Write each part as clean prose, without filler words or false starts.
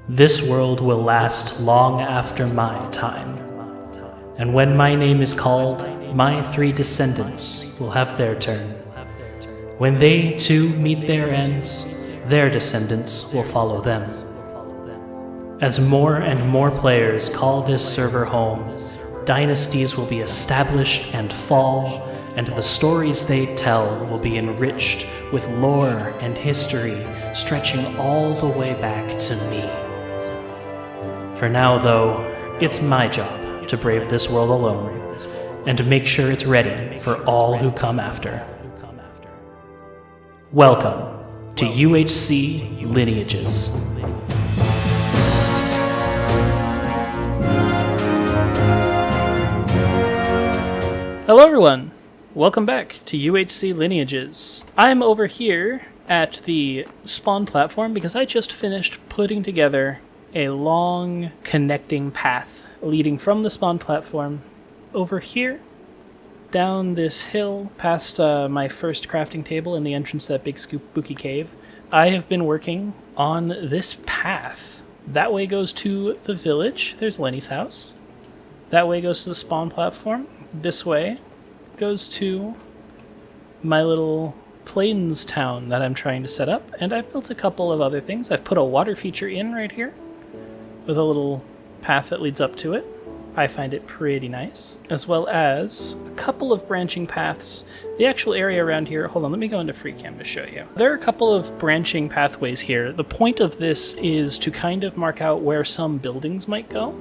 This world will last long after my time. And when my name is called, my 3 descendants will have their turn. When they too meet their ends, their descendants will follow them. As more and more players call this server home, dynasties will be established and fall, and the stories they tell will be enriched with lore and history stretching all the way back to me. For now, though, it's my job to brave this world alone and to make sure it's ready for all who come after. Welcome to UHC Lineages. Hello everyone, welcome back to UHC Lineages. I'm over here at the spawn platform because I just finished putting together a long connecting path leading from the spawn platform over here, down this hill, past my first crafting table in the entrance to that big spooky cave. I have been working on this path. That way goes to the village. There's Lenny's house. That way goes to the spawn platform. This way goes to my little plains town that I'm trying to set up. And I've built a couple of other things. I've put a water feature in right here with a little path that leads up to it. I find it pretty nice. As well as a couple of branching paths. The actual area around here, hold on, let me go into FreeCam to show you. There are a couple of branching pathways here. The point of this is to kind of mark out where some buildings might go,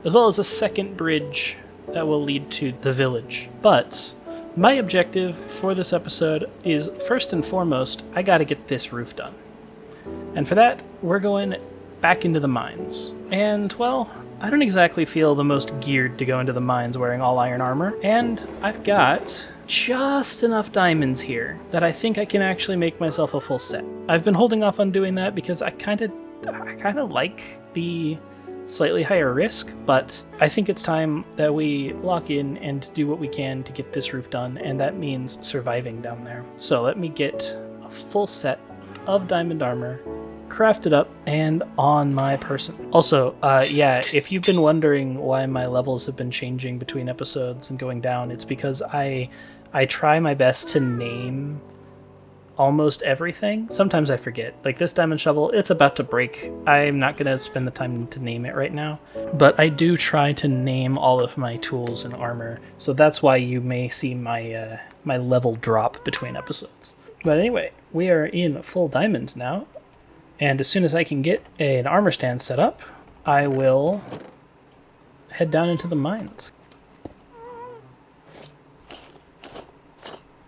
as well as a second bridge that will lead to the village. But my objective for this episode is, first and foremost, I gotta get this roof done. And for that, we're going back into the mines. And, well, I don't exactly feel the most geared to go into the mines wearing all iron armor, and I've got just enough diamonds here that I think I can actually make myself a full set. I've been holding off on doing that because I kind of like the slightly higher risk, but I think it's time that we lock in and do what we can to get this roof done, and that means surviving down there. So let me get a full set of diamond armor crafted up and on my person. Also, yeah, if you've been wondering why my levels have been changing between episodes and going down, it's because I try my best to name almost everything. Sometimes I forget. Like this diamond shovel, it's about to break. I'm not going to spend the time to name it right now, but I do try to name all of my tools and armor, so that's why you may see my my level drop between episodes. But anyway, we are in full diamond now. And as soon as I can get an armor stand set up, I will head down into the mines.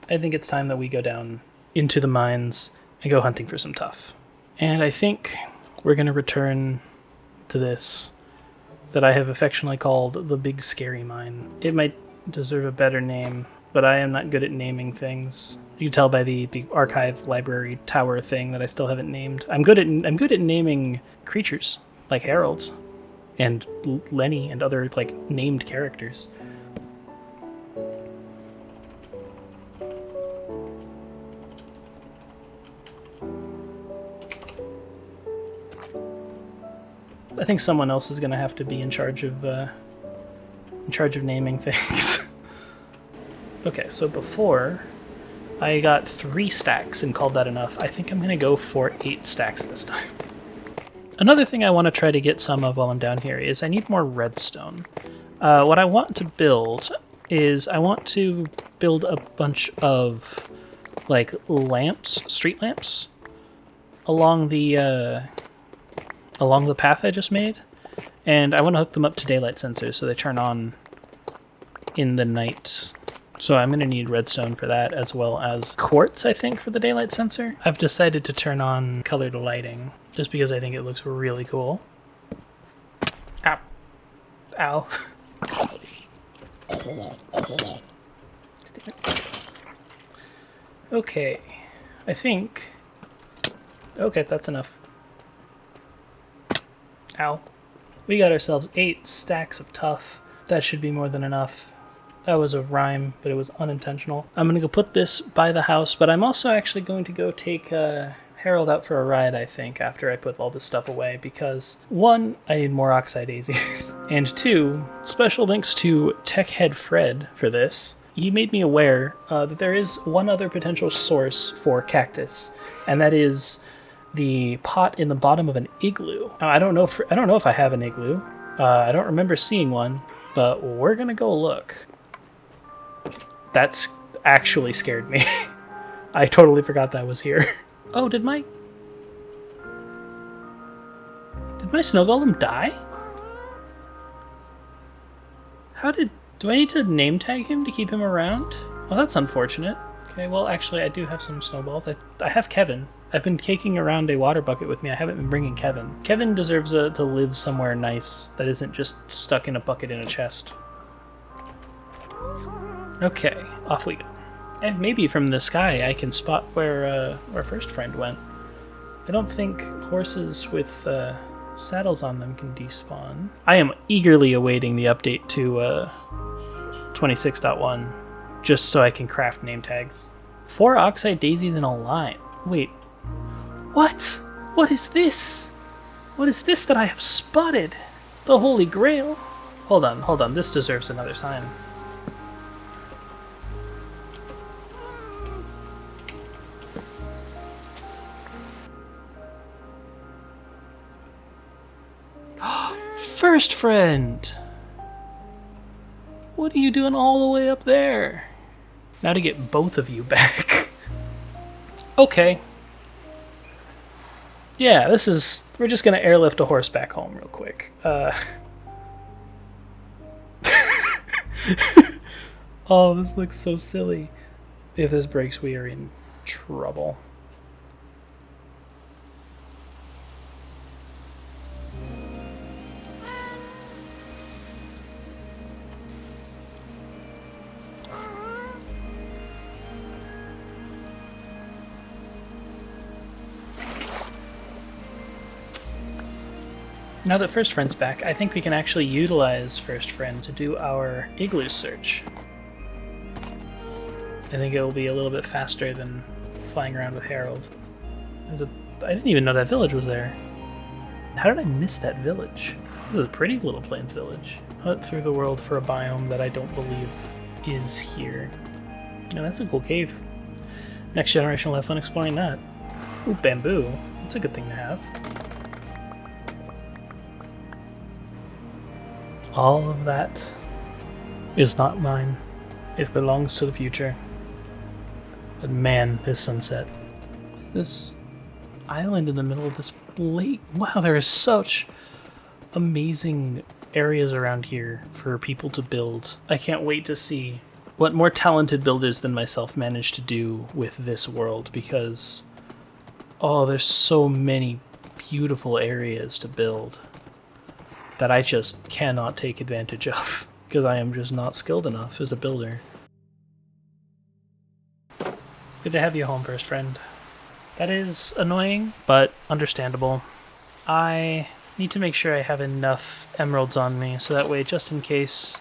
I think it's time that we go down into the mines and go hunting for some tuff. And I think we're going to return to this that I have affectionately called the Big Scary Mine. It might deserve a better name, but I am not good at naming things. You can tell by the archive library tower thing that I still haven't named. I'm good at naming creatures like Harold and Lenny and other like named characters. I think someone else is going to have to be in charge of naming things. Okay, so before I got 3 stacks and called that enough. I think I'm going to go for 8 stacks this time. Another thing I want to try to get some of while I'm down here is I need more redstone. What I want to build is I want to build a bunch of like lamps, street lamps, along the path I just made, and I want to hook them up to daylight sensors so they turn on in the night. So I'm going to need redstone for that, as well as quartz, I think, for the daylight sensor. I've decided to turn on colored lighting, just because I think it looks really cool. Ow. Ow. Okay. I think... Okay, that's enough. Ow. We got ourselves 8 stacks of tuff. That should be more than enough. That was a rhyme, but it was unintentional. I'm going to go put this by the house, but I'm also actually going to go take Harold out for a ride, I think, after I put all this stuff away, because 1, I need more oxeye daisies, and 2, special thanks to Tech Head Fred for this. He made me aware that there is one other potential source for cactus, and that is the pot in the bottom of an igloo. Now, I don't know if I have an igloo. I don't remember seeing one, but we're gonna go look. That's actually scared me. I totally forgot that was here. Oh, did my snow golem die? Do I need to name tag him to keep him around? Well, that's unfortunate. Okay, well, actually, I do have some snowballs. I have Kevin. I've been taking around a water bucket with me. I haven't been bringing Kevin. Kevin deserves to live somewhere nice that isn't just stuck in a bucket in a chest. Okay, off we go. And maybe from the sky I can spot where First Friend went. I don't think horses with saddles on them can despawn. I am eagerly awaiting the update to 26.1, just so I can craft name tags. 4 oxeye daisies in a line. Wait, what? What is this? What is this that I have spotted? The Holy Grail? Hold on, this deserves another sign. First Friend! What are you doing all the way up there? Now to get both of you back. Okay. Yeah, we're just gonna airlift a horse back home real quick. Oh, this looks so silly. If this breaks, we are in trouble. Now that First Friend's back, I think we can actually utilize First Friend to do our igloo search. I think it will be a little bit faster than flying around with Harold. I didn't even know that village was there. How did I miss that village? This is a pretty little plains village. Hunt through the world for a biome that I don't believe is here. Now that's a cool cave. Next generation will have fun exploring that. Ooh, bamboo. That's a good thing to have. All of that is not mine. It belongs to the future. But man, this sunset. This island in the middle of this lake. Wow, there is such amazing areas around here for people to build. I can't wait to see what more talented builders than myself manage to do with this world, because oh, there's so many beautiful areas to build that I just cannot take advantage of, because I am just not skilled enough as a builder. Good to have you home, First Friend. That is annoying, but understandable. I need to make sure I have enough emeralds on me, so that way, just in case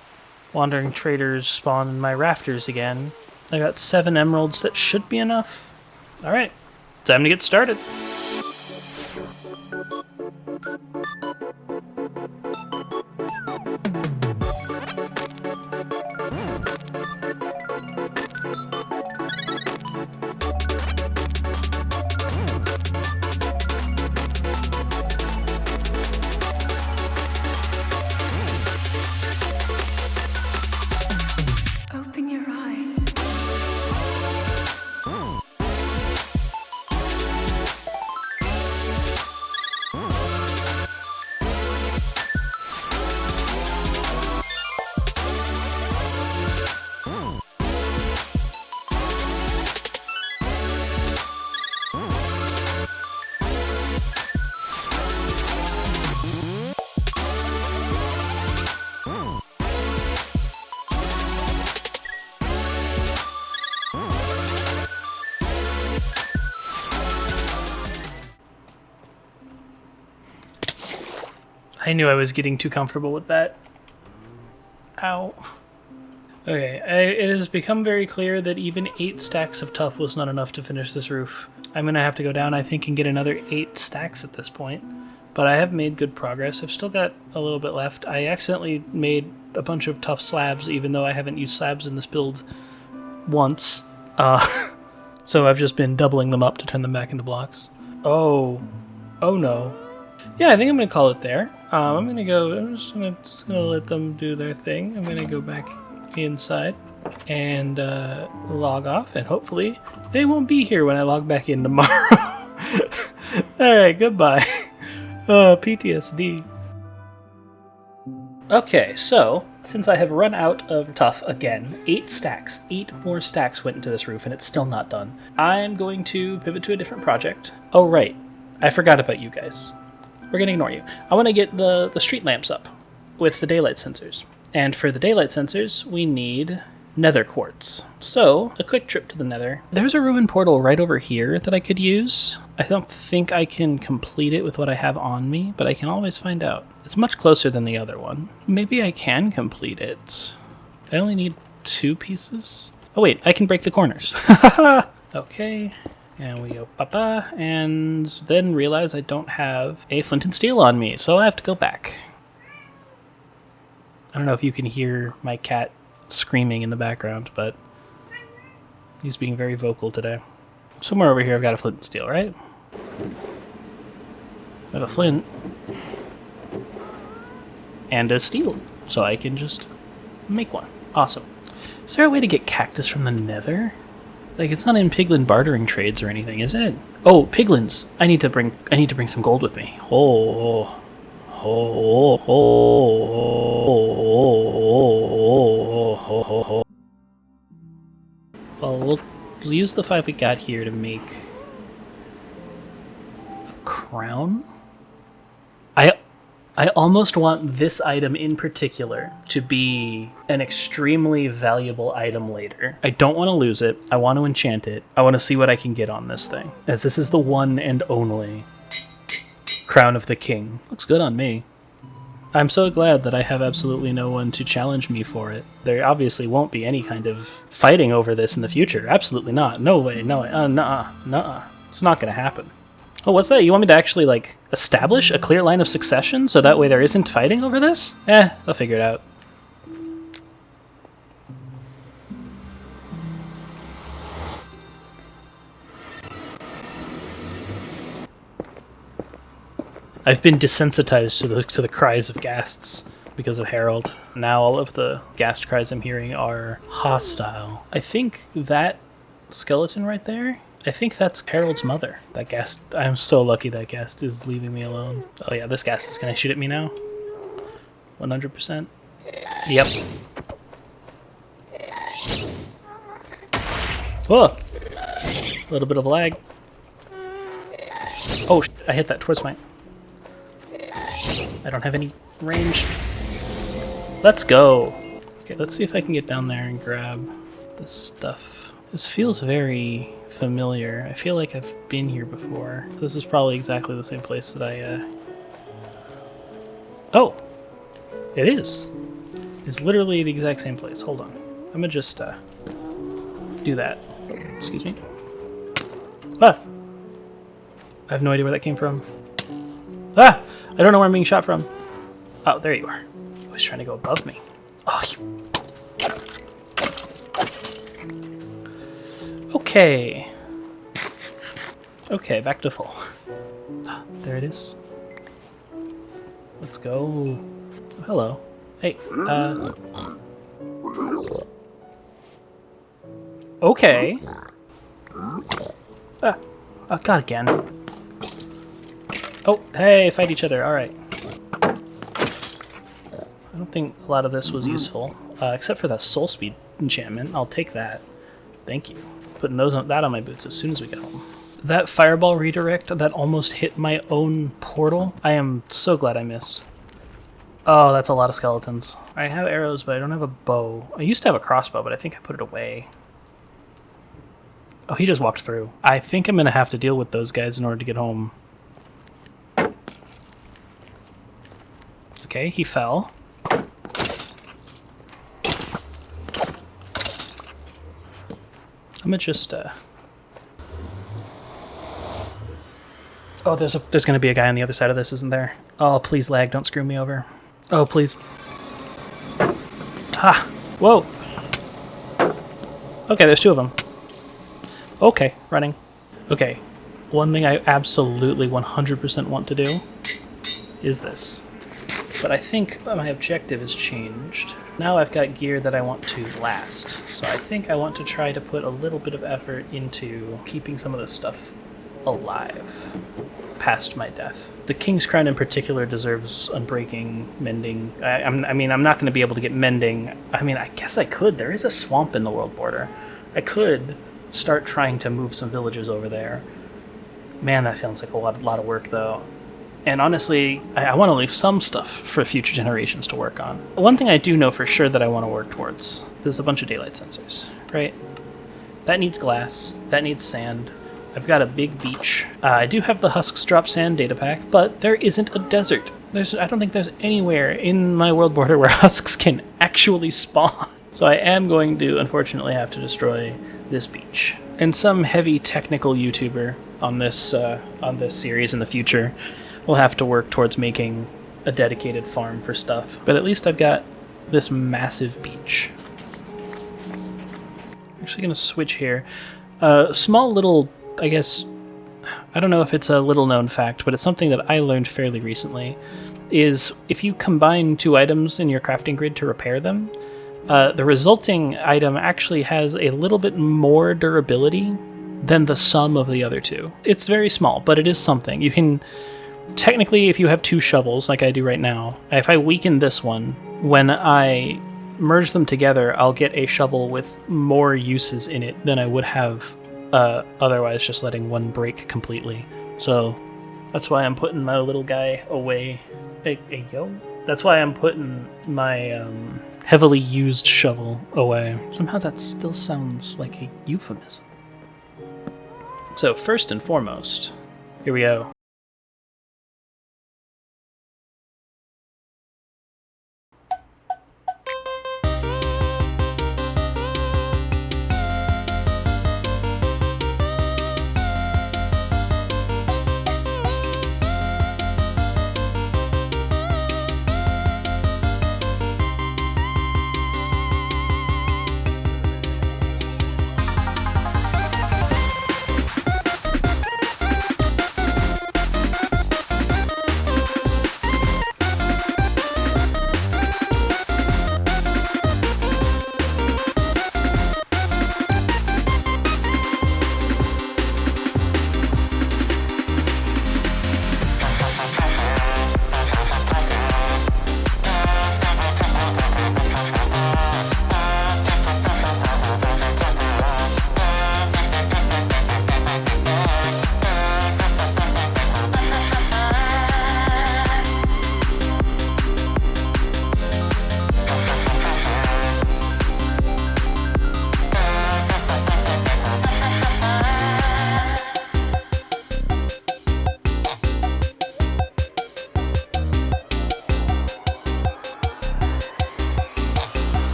wandering traders spawn in my rafters again, I got 7 emeralds. That should be enough. Alright, time to get started. Open your eyes. I knew I was getting too comfortable with that. Ow. Okay, it has become very clear that even 8 stacks of tuff was not enough to finish this roof. I'm going to have to go down, I think, and get another 8 stacks at this point. But I have made good progress. I've still got a little bit left. I accidentally made a bunch of tough slabs, even though I haven't used slabs in this build once. So I've just been doubling them up to turn them back into blocks. Oh no. Yeah, I think I'm going to call it there. I'm just going to let them do their thing. I'm going to go back inside and log off, and hopefully they won't be here when I log back in tomorrow. Alright, goodbye. PTSD. Okay, so since I have run out of tough again, 8 stacks, 8 more stacks went into this roof and it's still not done. I'm going to pivot to a different project. Oh right, I forgot about you guys. We're gonna ignore you. I want to get the street lamps up with the daylight sensors. And for the daylight sensors, we need nether quartz. So, a quick trip to the nether. There's a ruined portal right over here that I could use. I don't think I can complete it with what I have on me, but I can always find out. It's much closer than the other one. Maybe I can complete it. I only need 2 pieces. Oh wait, I can break the corners. Okay, and we go papa, and then realize I don't have a flint and steel on me, so I have to go back. I don't know if you can hear my cat screaming in the background, but he's being very vocal today. Somewhere over here I've got a flint and steel, right? I have a flint and a steel, so I can just make one. Awesome. Is there a way to get cactus from the nether? Like, it's not in piglin bartering trades or anything, is it? Oh, piglins! I need to bring some gold with me. Well, we'll use the 5 we got here to make a crown. I almost want this item in particular to be an extremely valuable item later. I don't want to lose it. I want to enchant it. I want to see what I can get on this thing, as this is the one and only Crown of the King. Looks good on me. I'm so glad that I have absolutely no one to challenge me for it. There obviously won't be any kind of fighting over this in the future. Absolutely not. No way. No way. Nuh-uh. It's not going to happen. Oh, what's that? You want me to actually, like, establish a clear line of succession so that way there isn't fighting over this? I'll figure it out. I've been desensitized to the cries of ghasts because of Harold. Now all of the ghast cries I'm hearing are hostile. I think that skeleton right there, I think that's Harold's mother. That ghast, I'm so lucky that ghast is leaving me alone. Oh yeah, this ghast is gonna shoot at me now. 100%. Yep. Whoa! A little bit of lag. Oh, I hit that towards my... I don't have any range. Let's go! Okay, let's see if I can get down there and grab this stuff. This feels very familiar. I feel like I've been here before. This is probably exactly the same place that I, Oh! It is! It's literally the exact same place. Hold on. I'm gonna just, do that. Excuse me. Ah! I have no idea where that came from. Ah! I don't know where I'm being shot from. Oh, there you are. I was trying to go above me. Oh, you... Okay. Okay, back to full. There it is. Let's go. Oh, hello. Hey, Okay. Ah. Oh, God, again. Oh, hey, fight each other. Alright. I don't think a lot of this was useful, except for that soul speed enchantment. I'll take that. Thank you. Putting that on my boots as soon as we get home. That fireball redirect that almost hit my own portal, I am so glad I missed. Oh, that's a lot of skeletons. I have arrows, but I don't have a bow. I used to have a crossbow, but I think I put it away. Oh, he just walked through. I think I'm going to have to deal with those guys in order to get home. Okay, he fell. I'm gonna just, Oh, there's going to be a guy on the other side of this, isn't there? Oh, please lag, don't screw me over. Oh, please. Ha! Whoa! Okay, there's two of them. Okay, running. Okay, one thing I absolutely 100% want to do is this. But I think my objective has changed. Now I've got gear that I want to last. So I think I want to try to put a little bit of effort into keeping some of this stuff alive past my death. The King's Crown in particular deserves unbreaking, mending. I mean, I'm not going to be able to get mending. I mean, I guess I could. There is a swamp in the world border. I could start trying to move some villages over there. Man, that sounds like a lot of work, though. And honestly, I want to leave some stuff for future generations to work on. One thing I do know for sure that I want to work towards, there's a bunch of daylight sensors, right? That needs glass, that needs sand. I've got a big beach. I do have the Husks Drop Sand data pack, but there isn't a desert. I don't think there's anywhere in my world border where husks can actually spawn. So I am going to, unfortunately, have to destroy this beach. And some heavy technical YouTuber on this series in the future will have to work towards making a dedicated farm for stuff. But at least I've got this massive beach. I'm actually going to switch here. Small little, I guess, I don't know if it's a little known fact, but it's something that I learned fairly recently, is if you combine two items in your crafting grid to repair them, the resulting item actually has a little bit more durability than the sum of the other two. It's very small, but it is something. You can, technically, if you have two shovels, like I do right now, if I weaken this one, when I merge them together, I'll get a shovel with more uses in it than I would have otherwise just letting one break completely. So that's why I'm putting my little guy away. Hey, yo. That's why I'm putting my heavily used shovel away. Somehow that still sounds like a euphemism. So first and foremost, here we go.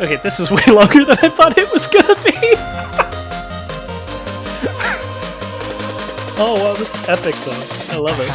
Okay, this is way longer than I thought it was gonna be! Oh wow, this is epic though. I love it.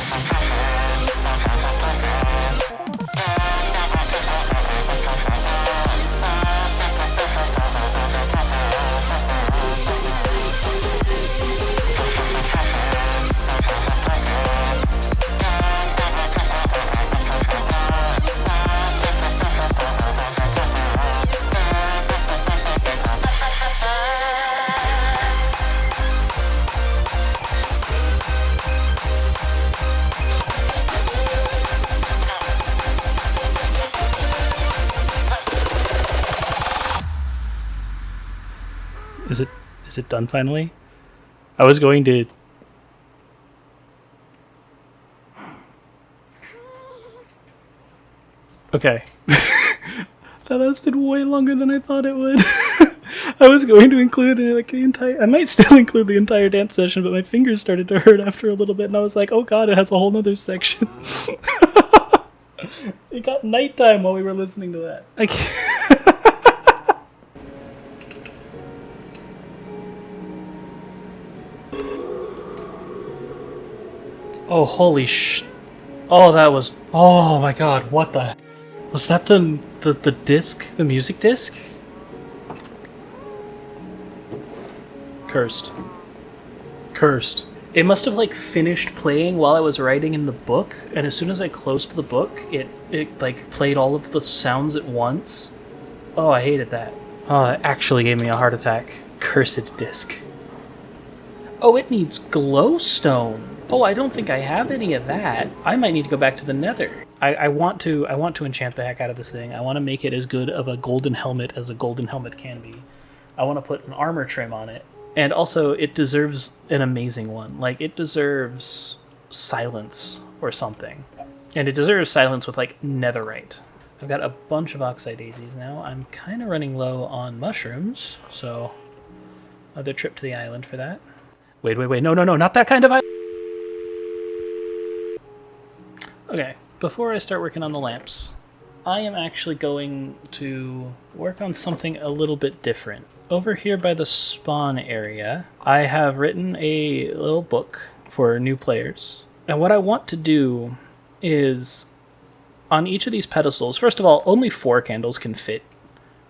Is it done finally? I was going to... Okay. That lasted way longer than I thought it would. I was going to include like the entire... I might still include the entire dance session, but my fingers started to hurt after a little bit, and I was like, oh god, it has a whole nother section. It got nighttime while we were listening to that. Oh, holy sh... Oh, that was... Oh my god, what the... Was that the disc? The music disc? Cursed. Cursed. It must have, like, finished playing while I was writing in the book, and as soon as I closed the book, it like, played all of the sounds at once. Oh, I hated that. Oh, that actually gave me a heart attack. Cursed disc. Oh, it needs glowstone. Oh, I don't think I have any of that. I might need to go back to the Nether. I want to enchant the heck out of this thing. I want to make it as good of a golden helmet as a golden helmet can be. I want to put an armor trim on it. And also, it deserves an amazing one. Like, it deserves silence or something. And it deserves silence with, like, netherite. I've got a bunch of oxide daisies now. I'm kind of running low on mushrooms, so another trip to the island for that. Wait, no, not that kind of island! Okay, before I start working on the lamps, I am actually going to work on something a little bit different. Over here by the spawn area, I have written a little book for new players. And what I want to do is, on each of these pedestals, first of all, only 4 candles can fit,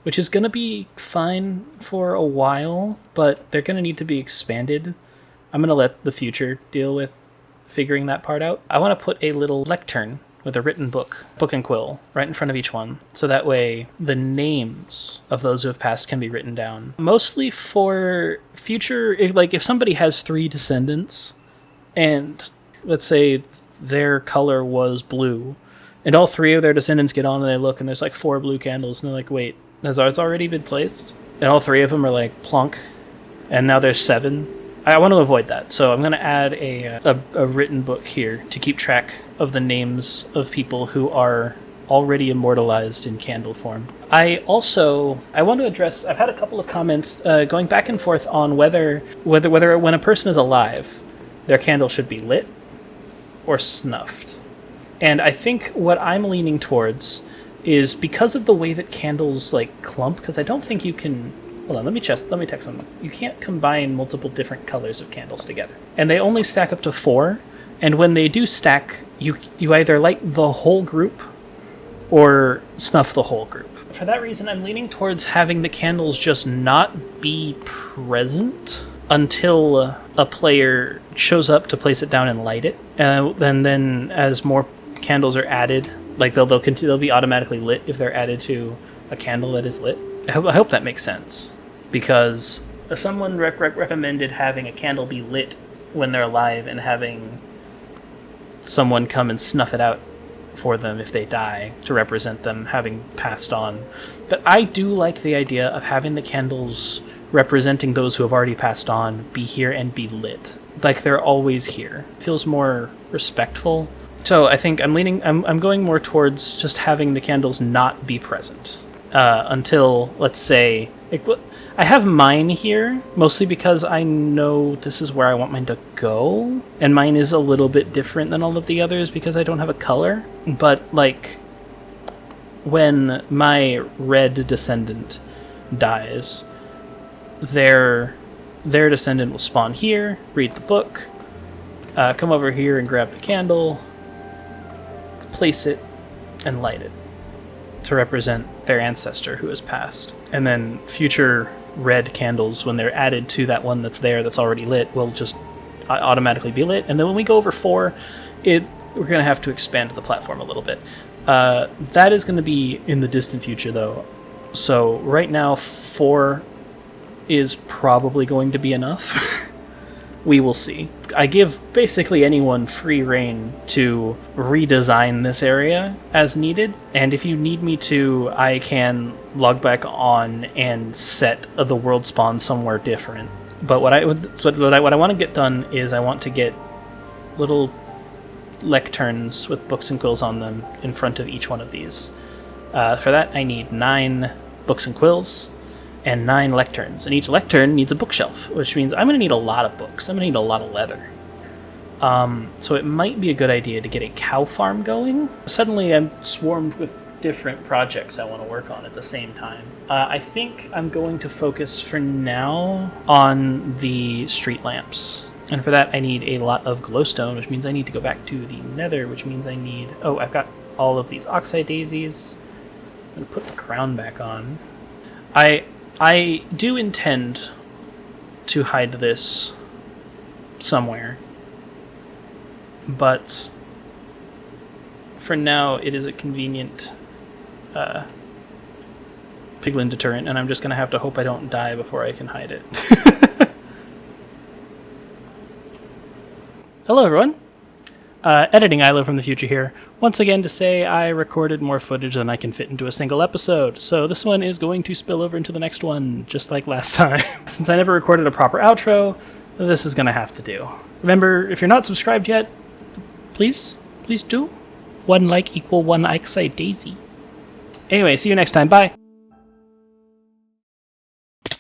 which is going to be fine for a while, but they're going to need to be expanded. I'm going to let the future deal with figuring that part out. I want to put a little lectern with a written book and quill, right in front of each one, so that way the names of those who have passed can be written down. Mostly for future, like if somebody has 3 descendants, and let's say their color was blue, and all 3 of their descendants get on and they look, and there's like 4 blue candles, and they're like, wait, has ours already been placed? And all 3 of them are like, plunk, and now there's 7. I want to avoid that, so I'm going to add a written book here to keep track of the names of people who are already immortalized in candle form. I want to address, I've had a couple of comments going back and forth on whether when a person is alive, their candle should be lit or snuffed. And I think what I'm leaning towards is because of the way that candles like clump, because I don't think you can... Hold on, let me check something. You can't combine multiple different colors of candles together. And they only stack up to 4, and when they do stack, you either light the whole group or snuff the whole group. For that reason, I'm leaning towards having the candles just not be present until a player shows up to place it down and light it. And then as more candles are added, like they'll be automatically lit if they're added to a candle that is lit. I hope that makes sense, because someone recommended having a candle be lit when they're alive and having someone come and snuff it out for them if they die to represent them having passed on. But I do like the idea of having the candles representing those who have already passed on be here and be lit, like they're always here. It feels more respectful. So I think I'm going more towards just having the candles not be present. Until, let's say, I have mine here, mostly because I know this is where I want mine to go, and mine is a little bit different than all of the others because I don't have a color, but, like, when my red descendant dies, their descendant will spawn here, read the book, come over here and grab the candle, place it, and light it to represent their ancestor who has passed. And then future red candles, when they're added to that one that's there that's already lit, will just automatically be lit. And then when we go over 4, we're going to have to expand the platform a little bit. That is going to be in the distant future, though. So right now, 4 is probably going to be enough. We will see. I give basically anyone free reign to redesign this area as needed, and if you need me to, I can log back on and set the world spawn somewhere different. But what I want to get done is I want to get little lecterns with books and quills on them in front of each one of these. For that, I need 9 books and quills and 9 lecterns, and each lectern needs a bookshelf, which means I'm going to need a lot of books. I'm going to need a lot of leather. So it might be a good idea to get a cow farm going. Suddenly I'm swarmed with different projects I want to work on at the same time. I think I'm going to focus for now on the street lamps. And for that, I need a lot of glowstone, which means I need to go back to the nether, which means I need... Oh, I've got all of these oxide daisies. I'm going to put the crown back on. I do intend to hide this somewhere. But for now, it is a convenient piglin deterrent, and I'm just going to have to hope I don't die before I can hide it. Hello, everyone. Editing Ilo from the future here. Once again to say I recorded more footage than I can fit into a single episode, so this one is going to spill over into the next one, just like last time. Since I never recorded a proper outro, this is going to have to do. Remember, if you're not subscribed yet, please do. 1 like equal 1 oxide daisy. Anyway, see you next time. Bye.